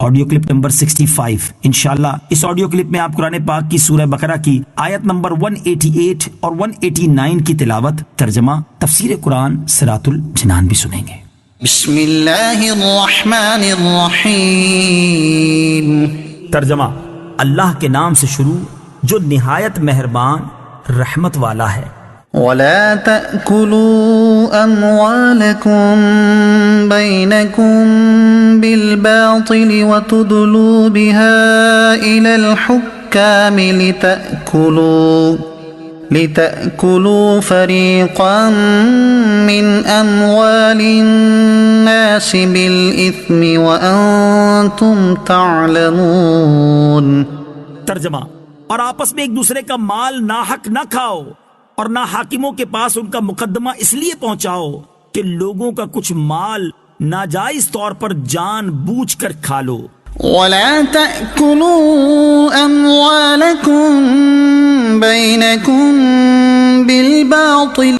Audio clip number 65۔ انشاءاللہ اس audio clip میں آپ قرآن پاک کی سورہ بقرہ کی آیت نمبر 188 اور 189 کی تلاوت، ترجمہ، تفسیر قرآن صراط الجنان بھی سنیں گے۔ بسم اللہ الرحمن الرحیم۔ ترجمہ، اللہ کے نام سے شروع جو نہایت مہربان رحمت والا ہے۔ وَلَا تَأْكُلُوا أَمْوَالَكُمْ بَيْنَكُمْ بِالْبَاطِلِ وَتُدْلُوا بِهَا إِلَى الْحُكَّامِ لِتَأْكُلُوا فَرِيقًا مِّنْ أَمْوَالِ النَّاسِ بِالْإِثْمِ وَأَنْتُمْ تَعْلَمُونَ۔ ترجمہ، اور آپس میں ایک دوسرے کا مال ناحق نہ کھاؤ اور نہ حاکموں کے پاس ان کا مقدمہ اس لیے پہنچاؤ کہ لوگوں کا کچھ مال ناجائز طور پر جان بوجھ کر کھا لو۔ وَلَا تَأْكُلُوا أَمْوَالَكُمْ بَيْنَكُمْ بِالْبَاطِلِ،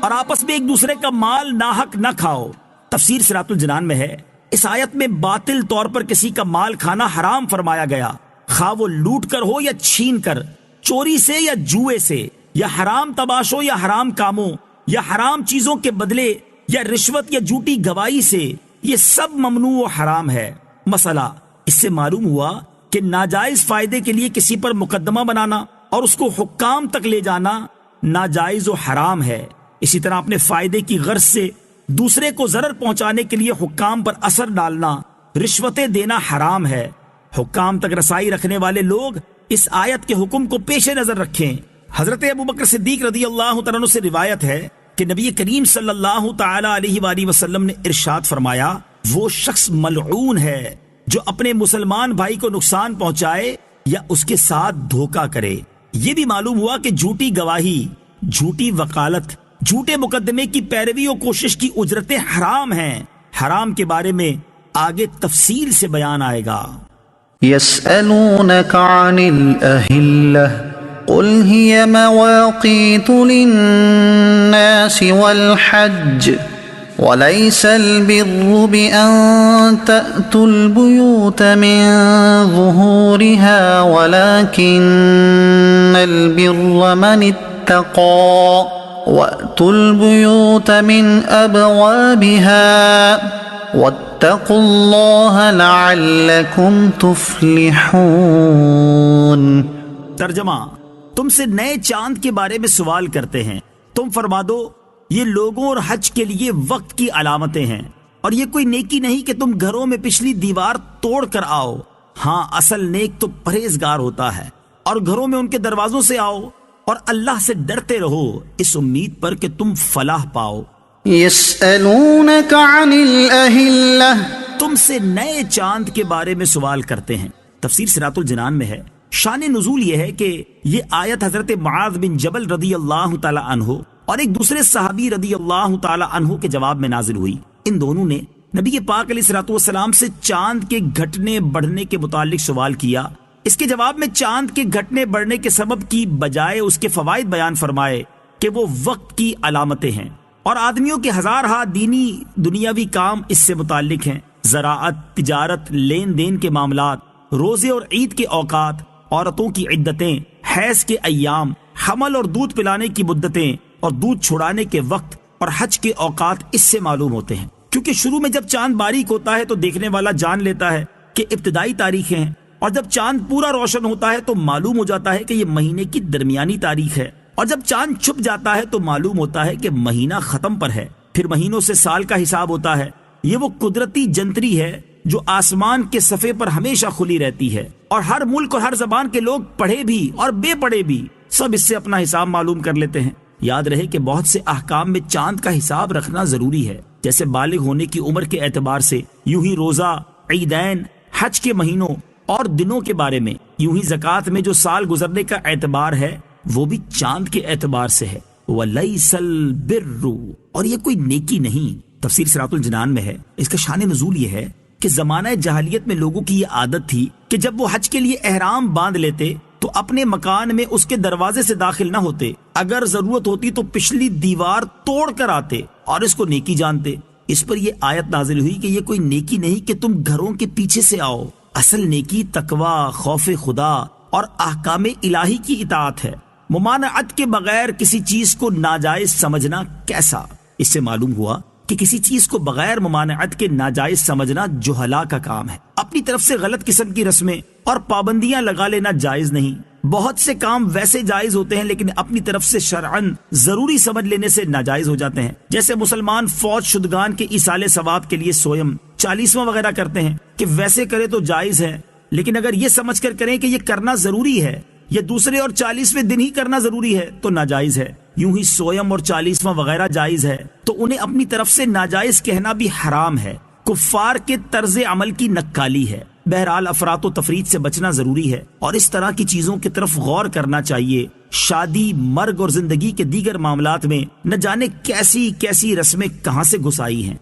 اور آپس میں ایک دوسرے کا مال ناحق نہ کھاؤ۔ تفسیر صراط الجنان میں ہے، اس آیت میں باطل طور پر کسی کا مال کھانا حرام فرمایا گیا، خواہ وہ لوٹ کر ہو یا چھین کر، چوری سے یا جوئے سے، یا حرام تماشوں یا حرام کاموں، یا حرام چیزوں کے بدلے، یا رشوت یا جھوٹی گواہی سے، یہ سب ممنوع و حرام ہے۔ مسئلہ، اس سے معلوم ہوا کہ ناجائز فائدے کے لیے کسی پر مقدمہ بنانا اور اس کو حکام تک لے جانا ناجائز و حرام ہے۔ اسی طرح اپنے فائدے کی غرض سے دوسرے کو ضرر پہنچانے کے لیے حکام پر اثر ڈالنا، رشوتیں دینا حرام ہے۔ حکام تک رسائی رکھنے والے لوگ اس آیت کے حکم کو پیش نظر رکھیں۔ حضرت ابوبکر صدیق رضی اللہ تعالیٰ عنہ سے روایت ہے کہ نبی کریم صلی اللہ تعالی علیہ وآلہ وسلم نے ارشاد فرمایا، وہ شخص ملعون ہے جو اپنے مسلمان بھائی کو نقصان پہنچائے یا اس کے ساتھ دھوکہ کرے۔ یہ بھی معلوم ہوا کہ جھوٹی گواہی، جھوٹی وکالت، جھوٹے مقدمے کی پیروی و کوشش کی اجرتیں حرام ہیں۔ حرام کے بارے میں آگے تفصیل سے بیان آئے گا۔ يسألونك عن الأهلة قل هي مواقيت للناس والحج وليس البر بأن تأتوا البيوت من ظهورها ولكن البر من اتقى وأتوا البيوت من أبوابها واتقوا الله لعلكم تفلحون۔ ترجمہ، تم سے نئے چاند کے بارے میں سوال کرتے ہیں، تم فرما دو یہ لوگوں اور حج کے لیے وقت کی علامتیں ہیں، اور یہ کوئی نیکی نہیں کہ تم گھروں میں پچھلی دیوار توڑ کر آؤ۔ ہاں، اصل نیک تو پرہیزگار ہوتا ہے، اور گھروں میں ان کے دروازوں سے آؤ اور اللہ سے ڈرتے رہو اس امید پر کہ تم فلاح پاؤ۔ يسألونك عن الأهلة، تم سے نئے چاند کے بارے میں سوال کرتے ہیں۔ تفسیر صراط الجنان میں ہے، شان نزول یہ ہے کہ یہ آیت حضرت معاذ بن جبل رضی اللہ تعالی عنہ اور ایک دوسرے صحابی رضی اللہ تعالی عنہ کے جواب میں نازل ہوئی۔ ان دونوں نے نبی پاک علیہ الصلوۃ والسلام سے چاند کے گھٹنے بڑھنے کے متعلق سوال کیا۔ اس کے جواب میں چاند کے گھٹنے بڑھنے کے سبب کی بجائے اس کے فوائد بیان فرمائے کہ وہ وقت کی علامتیں ہیں، اور آدمیوں کے ہزارہا دینی دنیاوی کام اس سے متعلق ہیں۔ زراعت، تجارت، لین دین کے معاملات، روزے اور عید کے اوقات، عورتوں کی عدتیں، حیض کے ایام، حمل اور دودھ پلانے کی مدتیں اور دودھ چھڑانے کے وقت اور حج کے اوقات اس سے معلوم ہوتے ہیں، کیونکہ شروع میں جب چاند باریک ہوتا ہے تو دیکھنے والا جان لیتا ہے کہ ابتدائی تاریخیں ہیں، اور جب چاند پورا روشن ہوتا ہے تو معلوم ہو جاتا ہے کہ یہ مہینے کی درمیانی تاریخ ہے، اور جب چاند چھپ جاتا ہے تو معلوم ہوتا ہے کہ مہینہ ختم پر ہے۔ پھر مہینوں سے سال کا حساب ہوتا ہے۔ یہ وہ قدرتی جنتری ہے جو آسمان کے صفحے پر ہمیشہ کھلی رہتی ہے، اور ہر ملک اور ہر زبان کے لوگ پڑھے بھی اور بے پڑھے بھی سب اس سے اپنا حساب معلوم کر لیتے ہیں۔ یاد رہے کہ بہت سے احکام میں چاند کا حساب رکھنا ضروری ہے، جیسے بالغ ہونے کی عمر کے اعتبار سے، یوں ہی روزہ، عیدین، حج کے مہینوں اور دنوں کے بارے میں، یوں ہی زکوٰۃ میں جو سال گزرنے کا اعتبار ہے وہ بھی چاند کے اعتبار سے ہے۔ وَلَيْسَ الْبِرُّ، اور یہ کوئی نیکی نہیں۔ تفسیر صراط الجنان میں ہے، اس کا شان نزول یہ ہے کہ زمانہ جاہلیت میں لوگوں کی یہ عادت تھی کہ جب وہ حج کے لیے احرام باندھ لیتے تو اپنے مکان میں اس کے دروازے سے داخل نہ ہوتے، اگر ضرورت ہوتی تو پچھلی دیوار توڑ کر آتے اور اس کو نیکی جانتے۔ اس پر یہ آیت نازل ہوئی کہ یہ کوئی نیکی نہیں کہ تم گھروں کے پیچھے سے آؤ، اصل نیکی تقوی، خوف خدا اور احکام الہی کی اطاعت ہے۔ ممانعت کے بغیر کسی چیز کو ناجائز سمجھنا کیسا؟ اس سے معلوم ہوا کہ کسی چیز کو بغیر ممانعت کے ناجائز سمجھنا جہلا کا کام ہے۔ اپنی طرف سے غلط قسم کی رسمیں اور پابندیاں لگا لینا جائز نہیں۔ بہت سے کام ویسے جائز ہوتے ہیں لیکن اپنی طرف سے شرعاً ضروری سمجھ لینے سے ناجائز ہو جاتے ہیں، جیسے مسلمان فوت شدگان کے ایصال ثواب کے لیے سویم 40واں وغیرہ کرتے ہیں کہ ویسے کرے تو جائز ہے، لیکن اگر یہ سمجھ کر کریں کہ یہ کرنا ضروری ہے یا دوسرے اور 40ویں دن ہی کرنا ضروری ہے تو ناجائز ہے۔ یوں ہی سویم اور 40واں وغیرہ جائز ہے تو انہیں اپنی طرف سے ناجائز کہنا بھی حرام ہے، کفار کے طرز عمل کی نکالی ہے۔ بہرحال افراط و تفریط سے بچنا ضروری ہے اور اس طرح کی چیزوں کی طرف غور کرنا چاہیے۔ شادی، مرگ اور زندگی کے دیگر معاملات میں نہ جانے کیسی کیسی رسمیں کہاں سے گھس آئی ہیں۔